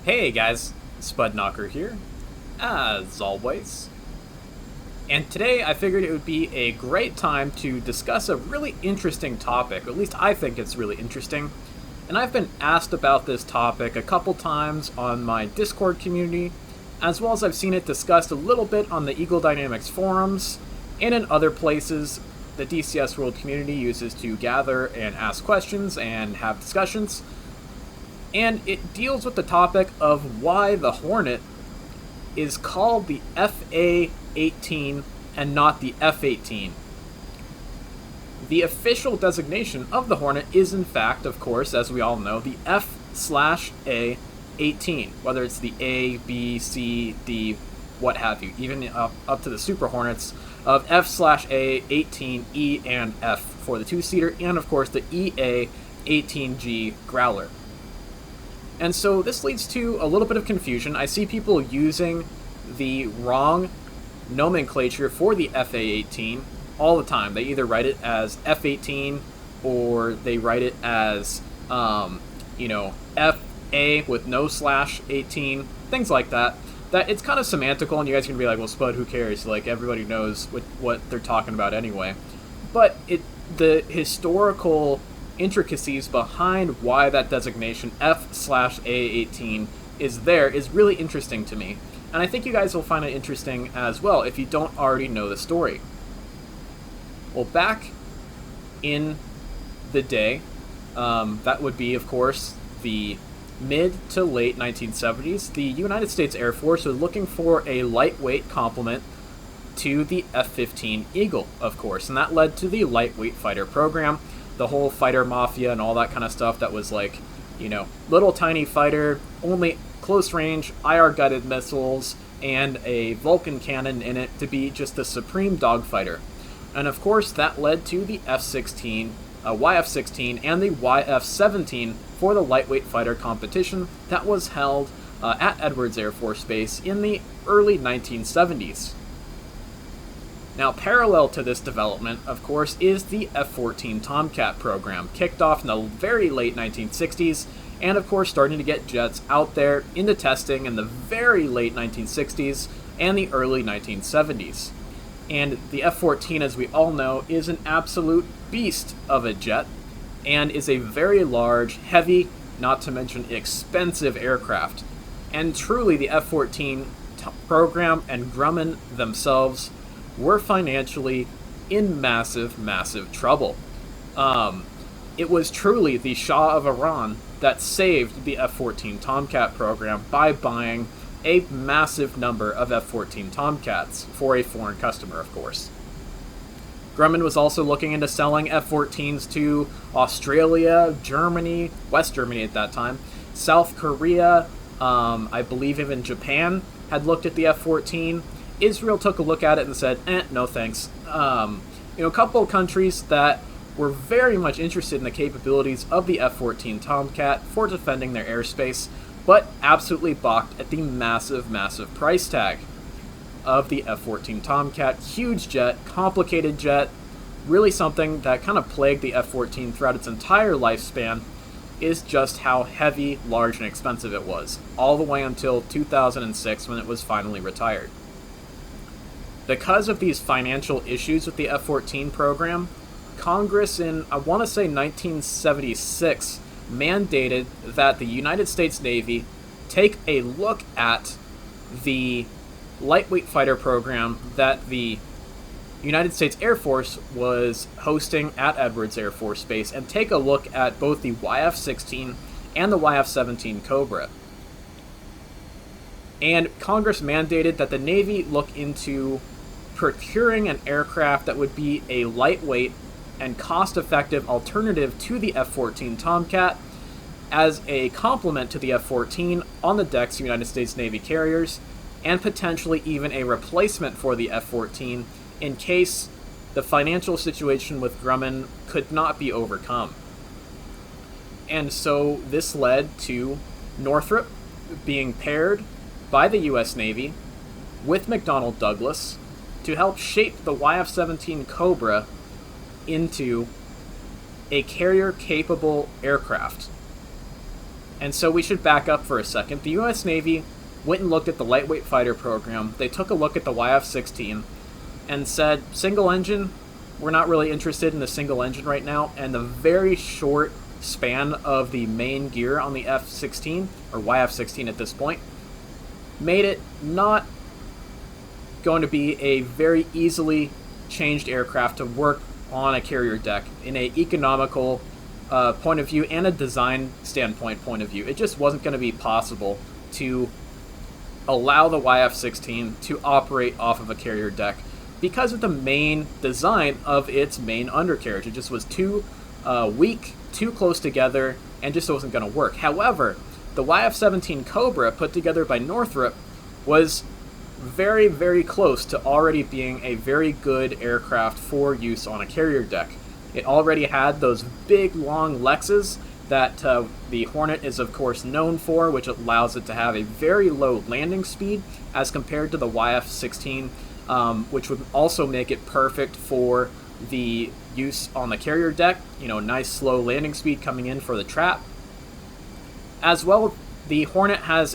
Hey guys, Spudknocker here, as always. And today I figured it would be a great time to discuss a really interesting topic, or at least I think it's really interesting. And I've been asked about this topic a couple times on my Discord community, as well as I've seen it discussed a little bit on the Eagle Dynamics forums, and in other places the DCS World community uses to gather and ask questions and have discussions. And it deals with the topic of why the Hornet is called the FA-18 and not the F-18. The official designation of the Hornet is in fact, of course, as we all know, the F/A-18, whether it's the A, B, C, D, what have you, even up to the Super Hornets of F/A-18, E, and F for the two-seater, and of course the EA-18G Growler. And so this leads to a little bit of confusion. I see people using the wrong nomenclature for the FA-18 all the time. They either write it as F-18 or they write it as, FA with no slash 18, things like that. That it's kind of semantical, and you guys can be like, well, Spud, who cares? Like, everybody knows what they're talking about anyway. But the historical intricacies behind why that designation F/A-18 is there is really interesting to me. And I think you guys will find it interesting as well if you don't already know the story. Well, back in the day, that would be, of course, the mid to late 1970s, the United States Air Force was looking for a lightweight complement to the F-15 Eagle, of course, and that led to the lightweight fighter program, the whole fighter mafia and all that kind of stuff that was like, little tiny fighter, only close range, IR guided missiles, and a Vulcan cannon in it to be just the supreme dogfighter. And of course, that led to the F-16, YF-16, and the YF-17 for the lightweight fighter competition that was held at Edwards Air Force Base in the early 1970s. Now, parallel to this development, of course, is the F-14 Tomcat program, kicked off in the very late 1960s, and of course starting to get jets out there into testing in the very late 1960s and the early 1970s. And the F-14, as we all know, is an absolute beast of a jet, and is a very large, heavy, not to mention expensive aircraft. And truly, the F-14 program and Grumman themselves were financially in massive, massive trouble. It was truly the Shah of Iran that saved the F-14 Tomcat program by buying a massive number of F-14 Tomcats for a foreign customer, of course. Grumman was also looking into selling F-14s to Australia, Germany, West Germany at that time, South Korea, I believe even Japan had looked at the F-14. Israel took a look at it and said, no thanks. A couple of countries that were very much interested in the capabilities of the F-14 Tomcat for defending their airspace, but absolutely balked at the massive, massive price tag of the F-14 Tomcat. Huge jet, complicated jet, really something that kind of plagued the F-14 throughout its entire lifespan is just how heavy, large, and expensive it was, all the way until 2006 when it was finally retired. Because of these financial issues with the F-14 program, Congress in, I want to say 1976, mandated that the United States Navy take a look at the lightweight fighter program that the United States Air Force was hosting at Edwards Air Force Base and take a look at both the YF-16 and the YF-17 Cobra. And Congress mandated that the Navy look into procuring an aircraft that would be a lightweight and cost-effective alternative to the F-14 Tomcat as a complement to the F-14 on the decks of United States Navy carriers, and potentially even a replacement for the F-14 in case the financial situation with Grumman could not be overcome. And so this led to Northrop being paired by the U.S. Navy with McDonnell Douglas to help shape the YF-17 Cobra into a carrier-capable aircraft. And so we should back up for a second. The U.S. Navy went and looked at the lightweight fighter program. They took a look at the YF-16 and said, single engine, we're not really interested in the single engine right now. And the very short span of the main gear on the F-16, or YF-16 at this point, made it not going to be a very easily changed aircraft to work on a carrier deck in a economical point of view and a design standpoint point of view. It just wasn't going to be possible to allow the YF-16 to operate off of a carrier deck because of the main design of its main undercarriage. It just was too weak, too close together, and just wasn't going to work. However, the YF-17 Cobra put together by Northrop was very, very close to already being a very good aircraft for use on a carrier deck. It already had those big, long Lexes that the Hornet is, of course, known for, which allows it to have a very low landing speed as compared to the YF-16, which would also make it perfect for the use on the carrier deck. You know, nice, slow landing speed coming in for the trap. As well, the Hornet has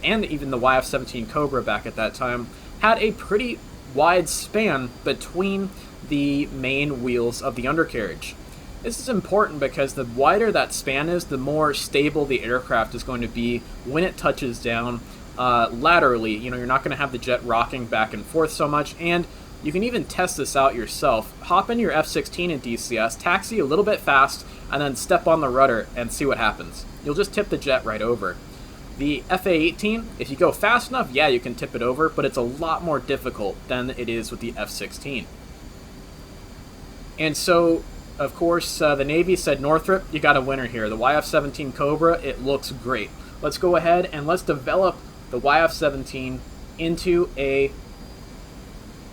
and even the YF-17 Cobra back at that time, had a pretty wide span between the main wheels of the undercarriage. This is important because the wider that span is, the more stable the aircraft is going to be when it touches down laterally. You know, you're not going to have the jet rocking back and forth so much, and you can even test this out yourself. Hop in your F-16 in DCS, taxi a little bit fast, and then step on the rudder and see what happens. You'll just tip the jet right over. The F-18, if you go fast enough, yeah, you can tip it over, but it's a lot more difficult than it is with the F-16. And so, of course, the Navy said, Northrop, you got a winner here. The YF-17 Cobra, it looks great. Let's go ahead and let's develop the YF-17 into a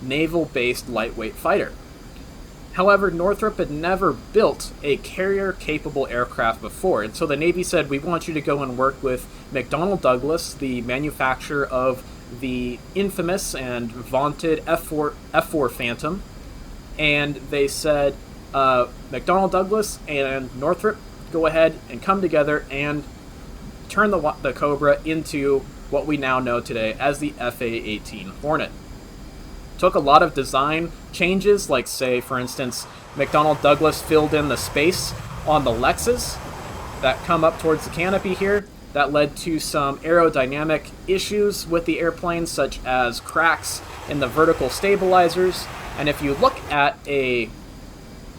naval-based lightweight fighter. However, Northrop had never built a carrier-capable aircraft before, and so the Navy said, we want you to go and work with McDonnell Douglas, the manufacturer of the infamous and vaunted F-4 Phantom, and they said, McDonnell Douglas and Northrop, go ahead and come together and turn the Cobra into what we now know today as the F-18 Hornet. Took a lot of design changes, like, say, for instance, McDonnell Douglas filled in the space on the Lexes that come up towards the canopy here. That led to some aerodynamic issues with the airplane, such as cracks in the vertical stabilizers. And if you look at a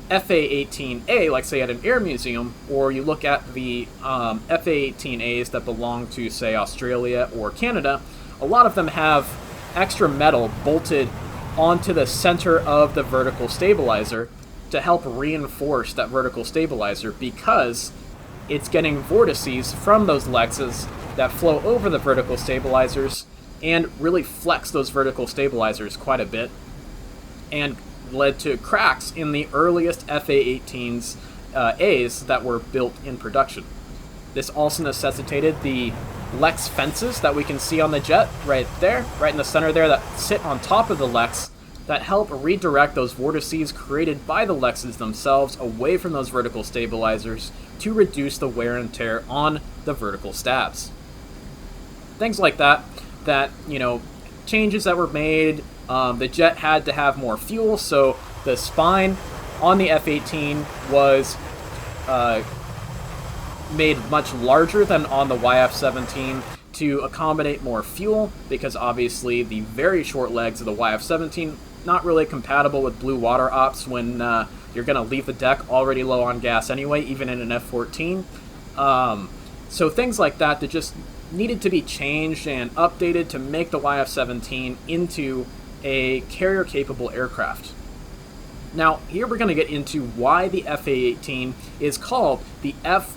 FA-18A, like say at an air museum, or you look at the FA-18As that belong to, say, Australia or Canada, a lot of them have extra metal bolted onto the center of the vertical stabilizer to help reinforce that vertical stabilizer, because it's getting vortices from those Lexes that flow over the vertical stabilizers and really flex those vertical stabilizers quite a bit, and led to cracks in the earliest FA-18s A's that were built in production. This also necessitated the Lex fences that we can see on the jet right there, right in the center there, that sit on top of the Lex, that help redirect those vortices created by the Lexes themselves away from those vertical stabilizers to reduce the wear and tear on the vertical stabs. Things like that, you know, changes that were made. The jet had to have more fuel, so the spine on the F-18 was made much larger than on the YF-17 to accommodate more fuel, because obviously the very short legs of the YF-17 not really compatible with blue water ops when you're going to leave the deck already low on gas anyway, even in an F-14. So things like that just needed to be changed and updated to make the YF-17 into a carrier-capable aircraft. Now, here we're going to get into why the F-A-18 is called the F/A-18.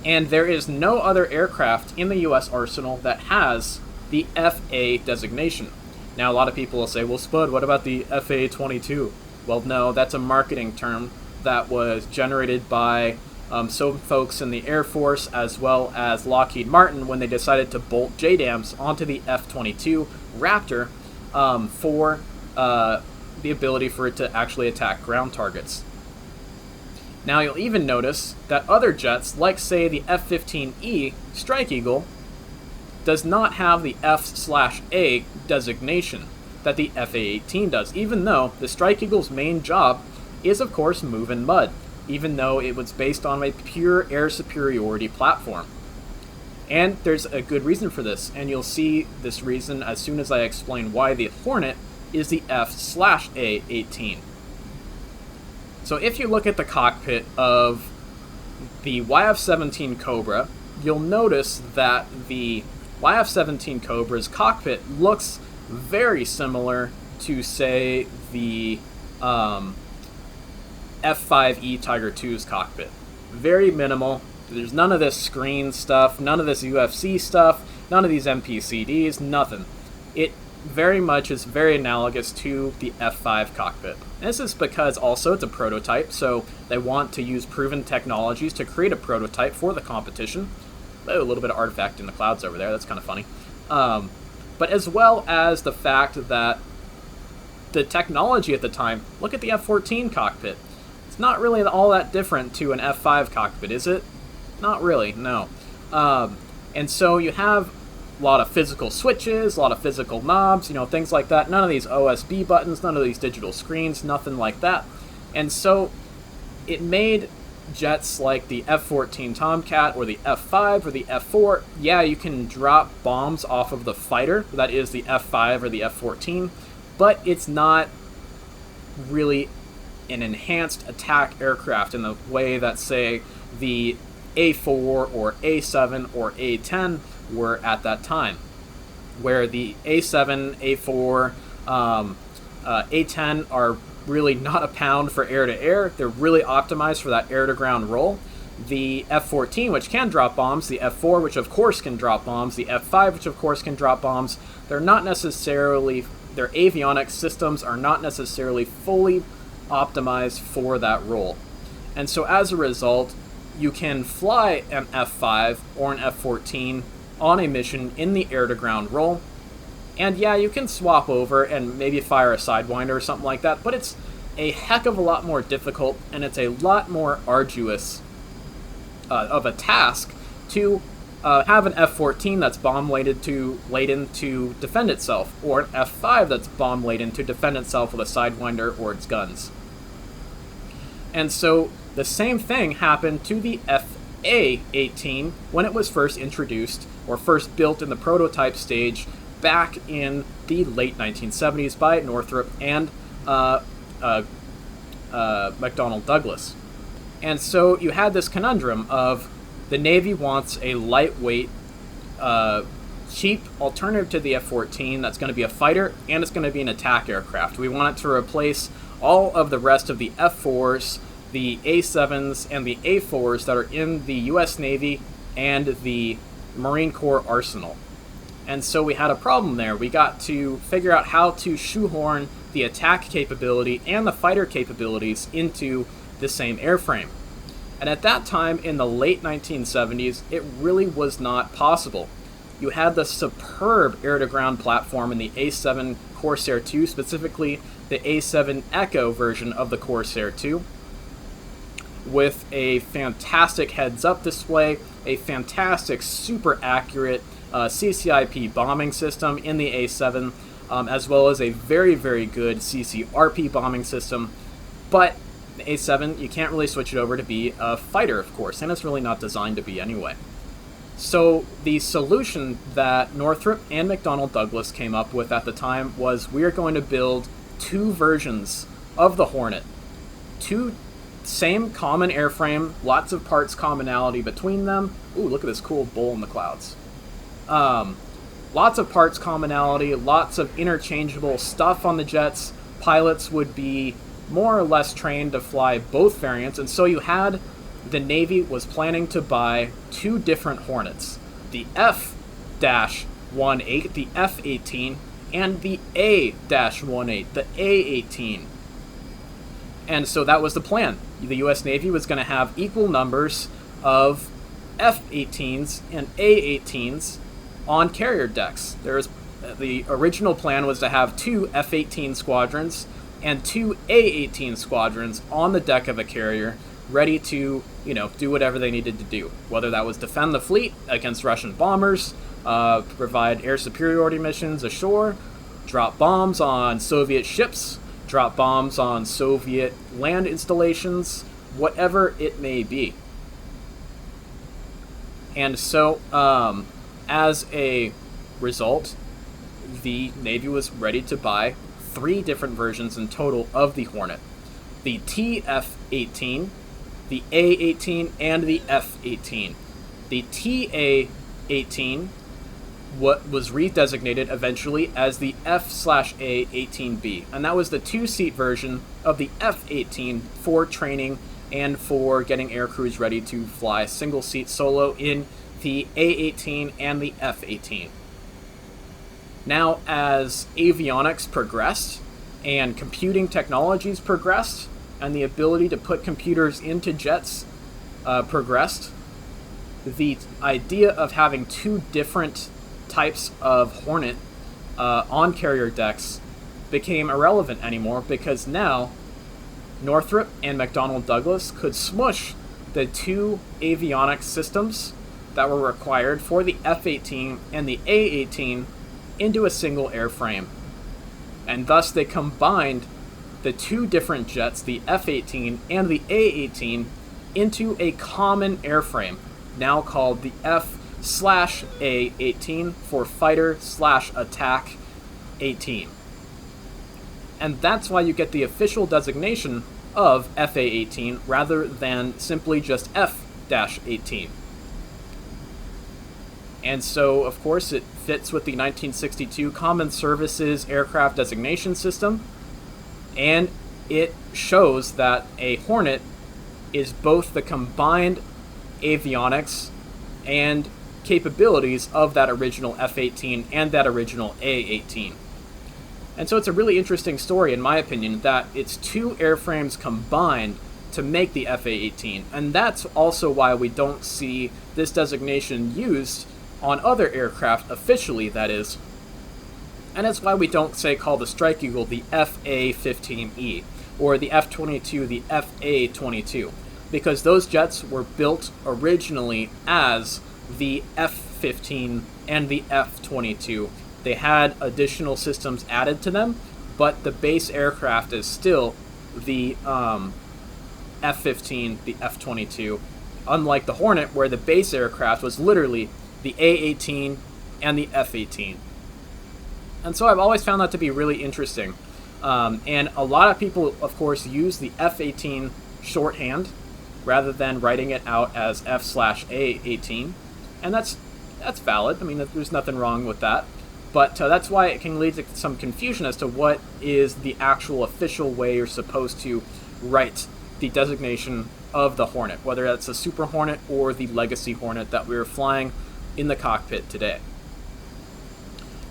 And there is no other aircraft in the U.S. arsenal that has the FA designation. Now, a lot of people will say, well, Spud, what about the FA-22? Well, no, that's a marketing term that was generated by some folks in the Air Force, as well as Lockheed Martin, when they decided to bolt JDAMs onto the F-22 Raptor for the ability for it to actually attack ground targets. Now you'll even notice that other jets, like say the F-15E Strike Eagle, does not have the F/A designation that the F-A-18 does, even though the Strike Eagle's main job is of course move in mud, even though it was based on a pure air superiority platform. And there's a good reason for this, and you'll see this reason as soon as I explain why the Hornet is the F/A-18. So if you look at the cockpit of the YF-17 Cobra, you'll notice that the YF-17 Cobra's cockpit looks very similar to, say, the F-5E Tiger II's cockpit. Very minimal. There's none of this screen stuff, none of this UFC stuff, none of these MPCDs, nothing. It very much is very analogous to the F5 cockpit. And this is because also it's a prototype, so they want to use proven technologies to create a prototype for the competition. A little bit of artifact in the clouds over there, that's kind of funny. But as well as the fact that the technology at the time, look at the F-14 cockpit. It's not really all that different to an F5 cockpit, is it? Not really, no. And so you have a lot of physical switches, a lot of physical knobs, things like that. None of these OSB buttons, none of these digital screens, nothing like that. And so it made jets like the F-14 Tomcat or the F-5 or the F-4, yeah, you can drop bombs off of the fighter, that is the F-5 or the F-14, but it's not really an enhanced attack aircraft in the way that, say, the A4 or A7 or A10 were at that time, where the A7, A4, A10 are really not a pound for air-to-air. They're really optimized for that air-to-ground role. The F-14, which can drop bombs, the F-4, which of course can drop bombs, the F-5, which of course can drop bombs, they're not necessarily, their avionics systems are not necessarily fully optimized for that role. And so as a result, you can fly an F-5 or an F-14 on a mission in the air-to-ground role, and yeah, you can swap over and maybe fire a Sidewinder or something like that, but it's a heck of a lot more difficult, and it's a lot more arduous of a task to have an F-14 that's bomb-laden to defend itself, or an F-5 that's bomb-laden to defend itself with a Sidewinder or its guns. And so the same thing happened to the F-A-18 when it was first introduced, or first built in the prototype stage, back in the late 1970s by Northrop and McDonnell Douglas. And so you had this conundrum of the Navy wants a lightweight, cheap alternative to the F-14 that's going to be a fighter, and it's going to be an attack aircraft. We want it to replace all of the rest of the F-4s, the A-7s, and the A-4s that are in the U.S. Navy and the Marine Corps arsenal. And so we had a problem there. We got to figure out how to shoehorn the attack capability and the fighter capabilities into the same airframe. And at that time, in the late 1970s, it really was not possible. You had the superb air-to-ground platform in the A7 Corsair II, specifically the A7 Echo version of the Corsair II, with a fantastic heads-up display, a fantastic, super accurate CCIP bombing system in the A7, as well as a very, very good CCRP bombing system. But the A7, you can't really switch it over to be a fighter, of course, and it's really not designed to be anyway. So the solution that Northrop and McDonnell Douglas came up with at the time was, we are going to build two versions of the Hornet. Two same common airframe, lots of parts commonality between them. Ooh, look at this cool bull in the clouds. Lots of parts commonality, lots of interchangeable stuff on the jets. Pilots would be more or less trained to fly both variants, and so you had, the Navy was planning to buy two different Hornets, the F-18, the F-18, and the A-18, the A-18. And so that was the plan. The U.S. Navy was going to have equal numbers of F-18s and A-18s on carrier decks. The original plan was to have two F-18 squadrons and two A-18 squadrons on the deck of a carrier, ready to, do whatever they needed to do. Whether that was defend the fleet against Russian bombers, provide air superiority missions ashore, drop bombs on Soviet ships, drop bombs on Soviet land installations, whatever it may be. And so, as a result, the Navy was ready to buy 3 different versions in total of the Hornet. The TF-18, the A-18, and the F-18. The TA-18 was redesignated eventually as the F/A-18B, and that was the 2-seat version of the F-18 for training and for getting air crews ready to fly single-seat solo in the A-18 and the F-18. Now, as avionics progressed and computing technologies progressed and the ability to put computers into jets progressed, the idea of having 2 different types of Hornet on carrier decks became irrelevant anymore, because now Northrop and McDonnell Douglas could smush the 2 avionics systems that were required for the F-18 and the A-18 into a single airframe. And thus they combined the 2 different jets, the F-18 and the A-18, into a common airframe, now called the F/A-18 for Fighter/Attack 18. And that's why you get the official designation of FA-18 rather than simply just F-18. And so, of course, it fits with the 1962 Common Services Aircraft Designation System, and it shows that a Hornet is both the combined avionics and capabilities of that original F-18 and that original A-18. And so it's a really interesting story, in my opinion, that it's 2 airframes combined to make the FA-18, and that's also why we don't see this designation used on other aircraft officially, that is. And it's why we don't, say, call the Strike Eagle the FA-15E, or the F-22 the FA-22, because those jets were built originally as the F-15 and the F-22. They had additional systems added to them, but the base aircraft is still the F-15, the F-22, unlike the Hornet, where the base aircraft was literally the A-18 and the F-18. And so I've always found that to be really interesting. And a lot of people, of course, use the F-18 shorthand rather than writing it out as F/A-18. And that's valid. I mean, there's nothing wrong with that. But that's why it can lead to some confusion as to what is the actual official way you're supposed to write the designation of the Hornet, whether that's a Super Hornet or the Legacy Hornet that we were flying in the cockpit today.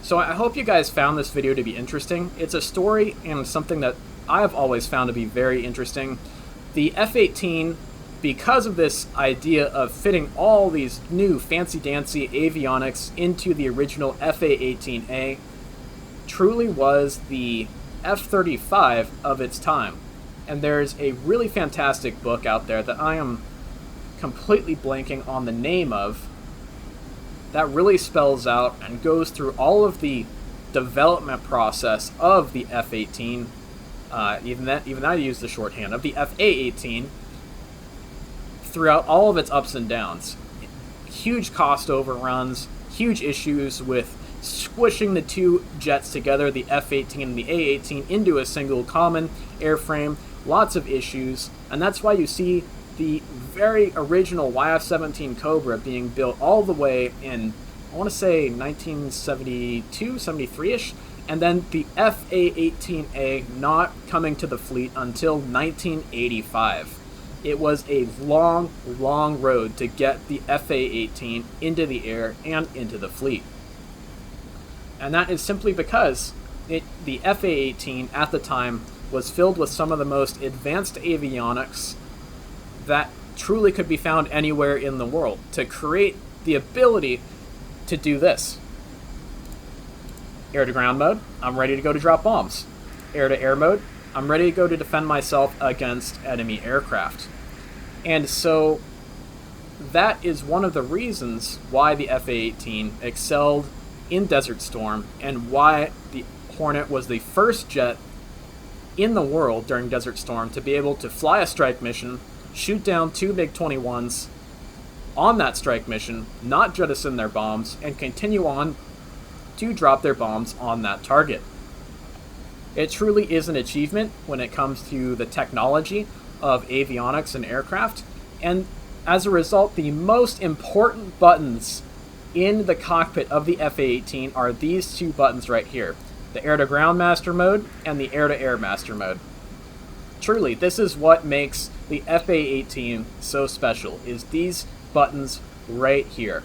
So I hope you guys found this video to be interesting. It's a story and something that I've always found to be very interesting. The F-18, because of this idea of fitting all these new fancy-dancy avionics into the original FA-18A, truly was the F-35 of its time. And there's a really fantastic book out there that I am completely blanking on the name of, that really spells out and goes through all of the development process of the F-18, even I use the shorthand, of the FA-18, throughout all of its ups and downs. Huge cost overruns, huge issues with squishing the 2 jets together, the F-18 and the A-18, into a single common airframe, lots of issues, and that's why you see the very original YF-17 Cobra being built all the way in, I want to say 1972, 73-ish, and then the FA-18A not coming to the fleet until 1985. It was a long, long road to get the FA-18 into the air and into the fleet. And that is simply because the FA-18 at the time was filled with some of the most advanced avionics that truly could be found anywhere in the world to create the ability to do this. Air to ground mode, I'm ready to go to drop bombs. Air to air mode, I'm ready to go to defend myself against enemy aircraft. And so that is one of the reasons why the F-18 excelled in Desert Storm, and why the Hornet was the first jet in the world during Desert Storm to be able to fly a strike mission, shoot down 2 MiG-21s on that strike mission, not jettison their bombs, and continue on to drop their bombs on that target. It truly is an achievement when it comes to the technology of avionics and aircraft, and as a result, the most important buttons in the cockpit of the F-18 are these two buttons right here, the air-to-ground master mode and the air-to-air master mode. Truly, this is what makes the F-18 so special, is these buttons right here.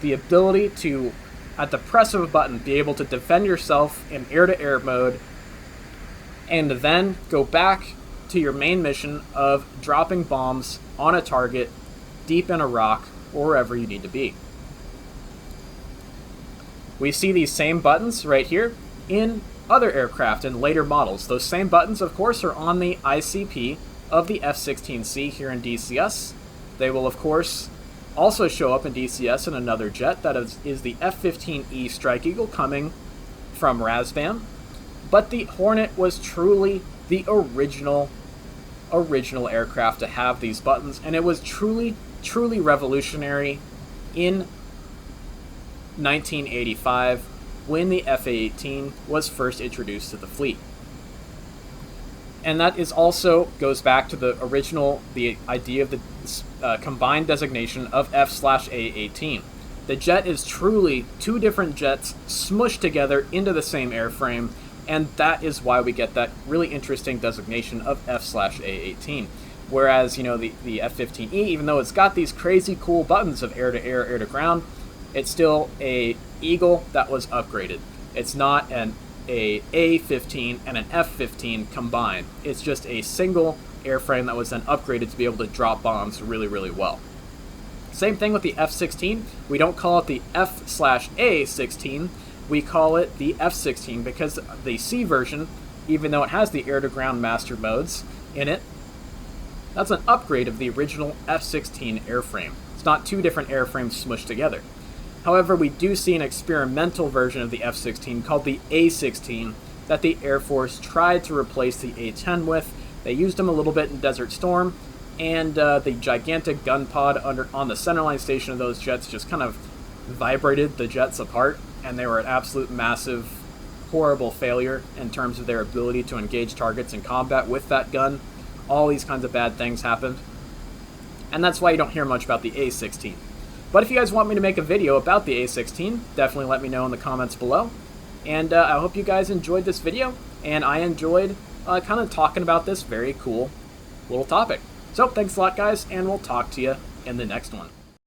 The ability to, at the press of a button, be able to defend yourself in air-to-air mode, and then go back to your main mission of dropping bombs on a target deep in a rock or wherever you need to be. We see these same buttons right here in other aircraft and later models. Those same buttons, of course, are on the ICP of the F-16C here in DCS. They will, of course, also show up in DCS in another jet, that is the F-15E Strike Eagle coming from Razbam. But the Hornet was truly the original aircraft to have these buttons, and it was truly revolutionary in 1985 when the F-18 was first introduced to the fleet. And that is also goes back to the idea of the combined designation of F/A-18. The jet is truly two different jets smushed together into the same airframe, and that is why we get that really interesting designation of F/A-18. Whereas, you know, the F-15E, even though it's got these crazy cool buttons of air-to-air, air-to-ground, it's still a Eagle that was upgraded. It's not an A-15 and an F-15 combined. It's just a single airframe that was then upgraded to be able to drop bombs really, really well. Same thing with the F-16. We don't call it the F/A-16. We call it the F-16 because the C version, even though it has the air-to-ground master modes in it, that's an upgrade of the original F-16 airframe. It's not two different airframes smushed together. However, we do see an experimental version of the F-16 called the A-16 that the Air Force tried to replace the A-10 with. They used them a little bit in Desert Storm, and the gigantic gun pod on the centerline station of those jets just kind of vibrated the jets apart, and they were an absolute massive, horrible failure in terms of their ability to engage targets in combat with that gun. All these kinds of bad things happened, and that's why you don't hear much about the A-16. But if you guys want me to make a video about the A-16, definitely let me know in the comments below. And I hope you guys enjoyed this video, and I enjoyed kind of talking about this very cool little topic. So thanks a lot, guys, and we'll talk to you in the next one.